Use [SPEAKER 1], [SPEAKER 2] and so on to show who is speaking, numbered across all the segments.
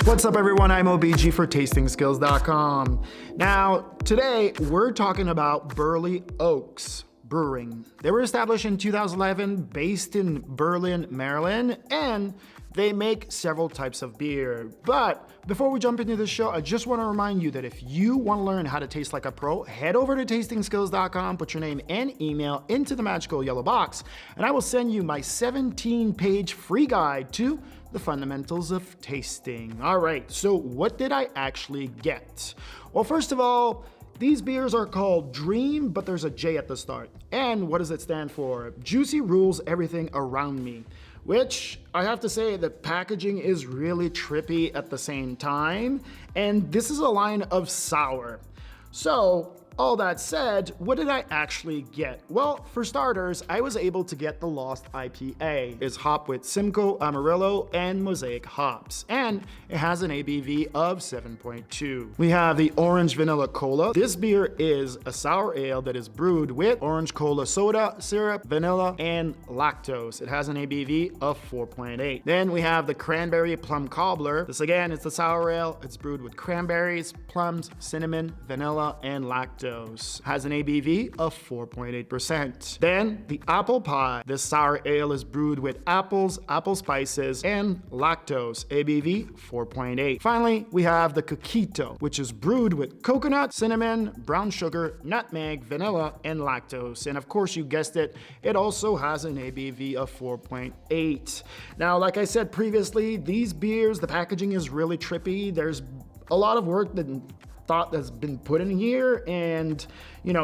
[SPEAKER 1] What's up everyone, I'm OBG for TastingSkills.com. Now, today we're talking about Burley Oaks Brewing. They were established in 2011, based in Burley, Maryland, and they make several types of beer. But before we jump into the show, I just want to remind you that if you want to learn how to taste like a pro, head over to TastingSkills.com, put your name and email into the magical yellow box, and I will send you my 17-page free guide to the fundamentals of tasting. All right, so what did I actually get? Well, first of all, these beers are called JREAM, but there's a J at the start. And what does it stand for? Juicy rules everything around me. Which I have to say, the packaging is really trippy at the same time. And this is a line of sour. So, all that said, what did I actually get? Well, for starters, I was able to get the Lost IPA. It's hopped with Simcoe, Amarillo, and Mosaic hops, and it has an ABV of 7.2. We have the Orange Vanilla Cola. This beer is a sour ale that is brewed with orange cola soda, syrup, vanilla, and lactose. It has an ABV of 4.8. Then we have the Cranberry Plum Cobbler. This again, it's a sour ale. It's brewed with cranberries, plums, cinnamon, vanilla, and lactose. Has an ABV of 4.8%. Then the Apple Pie. This sour ale is brewed with apples, apple spices, and lactose. ABV 4.8. Finally, we have the Coquito, which is brewed with coconut, cinnamon, brown sugar, nutmeg, vanilla, and lactose. And of course, you guessed it, it also has an ABV of 4.8. Now, like I said previously, these beers, the packaging is really trippy. There's a lot of work thought that's been put in here, and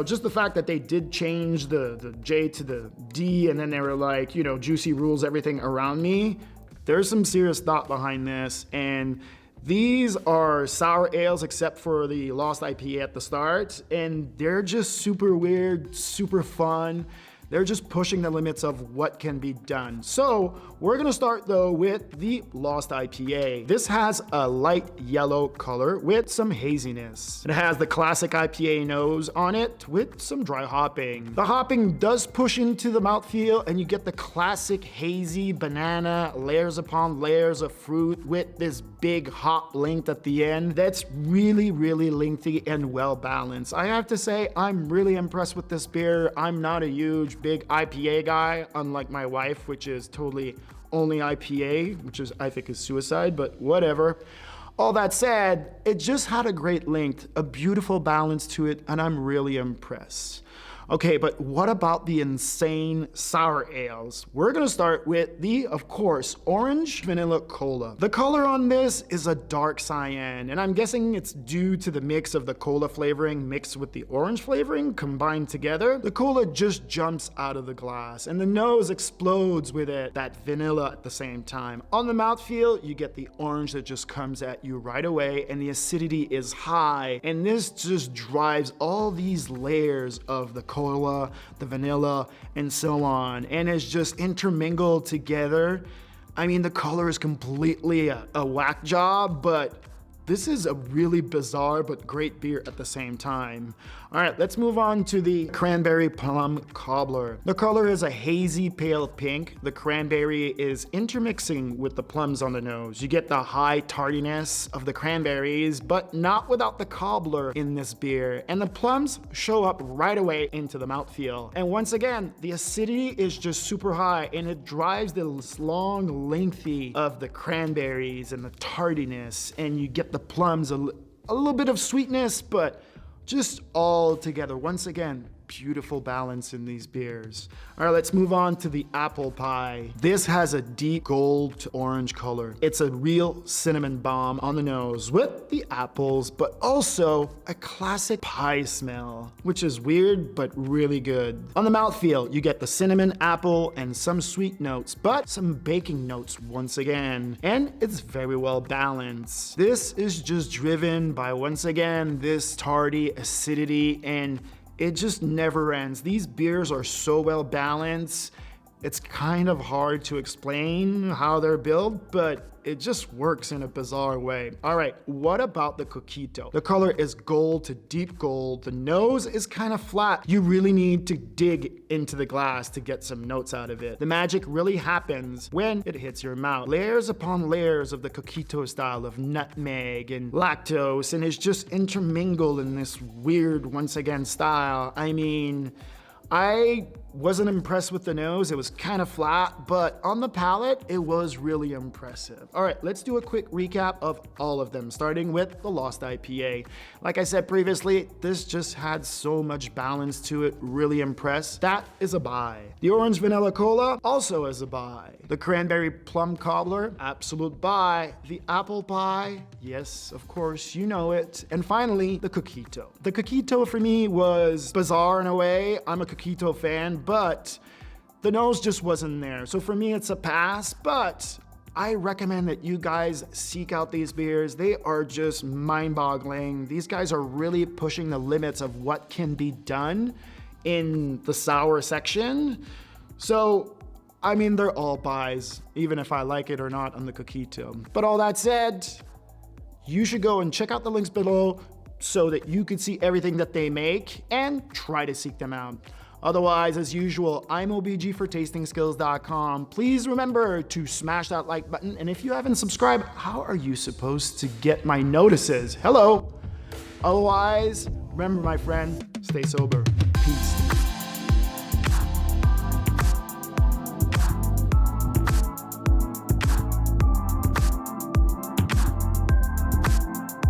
[SPEAKER 1] just the fact that they did change the J to the D, and then they were like, juicy rules everything around me. There's some serious thought behind this, and these are sour ales except for the Lost IPA at the start, and they're just super weird, super fun. They're just pushing the limits of what can be done. So we're gonna start though with the Lost IPA. This has a light yellow color with some haziness. It has the classic IPA nose on it with some dry hopping. The hopping does push into the mouthfeel, and you get the classic hazy banana, layers upon layers of fruit with this big hop length at the end. That's really, really lengthy and well balanced. I have to say, I'm really impressed with this beer. I'm not a huge big IPA guy, unlike my wife, which is totally only IPA, which is I think is suicide, but whatever. All that said, it just had a great length, a beautiful balance to it, and I'm really impressed. Okay, but what about the insane sour ales? We're gonna start with the, of course, Orange Vanilla Cola. The color on this is a dark cyan, and I'm guessing it's due to the mix of the cola flavoring mixed with the orange flavoring combined together. The cola just jumps out of the glass, and the nose explodes with it, that vanilla at the same time. On the mouthfeel, you get the orange that just comes at you right away, and the acidity is high, and this just drives all these layers of the cola, the vanilla, and so on, and it's just intermingled together. I mean, the color is completely a whack job, but this is a really bizarre but great beer at the same time. All right, let's move on to the Cranberry Plum Cobbler. The color is a hazy pale pink. The cranberry is intermixing with the plums on the nose. You get the high tardiness of the cranberries, but not without the cobbler in this beer. And the plums show up right away into the mouthfeel. And once again, the acidity is just super high, and it drives this long lengthy of the cranberries and the tardiness, and you get the plums, a little bit of sweetness, but just all together. Once again, beautiful balance in these beers. All right, let's move on to the Apple Pie. This has a deep gold to orange color. It's a real cinnamon bomb on the nose with the apples, but also a classic pie smell, which is weird, but really good. On the mouthfeel, you get the cinnamon, apple, and some sweet notes, but some baking notes once again, and it's very well balanced. This is just driven by, once again, this tardy acidity, and it just never ends. These beers are so well balanced. It's kind of hard to explain how they're built, but it just works in a bizarre way. All right, what about the coquito? The color is gold to deep gold. The nose is kind of flat. You really need to dig into the glass to get some notes out of it. The magic really happens when it hits your mouth. Layers upon layers of the coquito style of nutmeg and lactose, and it's just intermingled in this weird, once again, style. I mean, I wasn't impressed with the nose. It was kind of flat, but on the palate, it was really impressive. All right, let's do a quick recap of all of them, starting with the Lost IPA. Like I said previously, this just had so much balance to it, really impressed. That is a buy. The Orange Vanilla Cola also is a buy. The Cranberry Plum Cobbler, absolute buy. The Apple Pie, yes, of course, you know it. And finally, the Coquito. The Coquito for me was bizarre in a way. I'm a Coquito fan, but the nose just wasn't there. So for me, it's a pass, but I recommend that you guys seek out these beers. They are just mind-boggling. These guys are really pushing the limits of what can be done in the sour section. So, I mean, they're all buys, even if I like it or not on the Coquito. But all that said, you should go and check out the links below so that you can see everything that they make and try to seek them out. Otherwise, as usual, I'm OBG for tastingskills.com. Please remember to smash that like button. And if you haven't subscribed, how are you supposed to get my notices? Hello. Otherwise, remember, my friend, stay sober.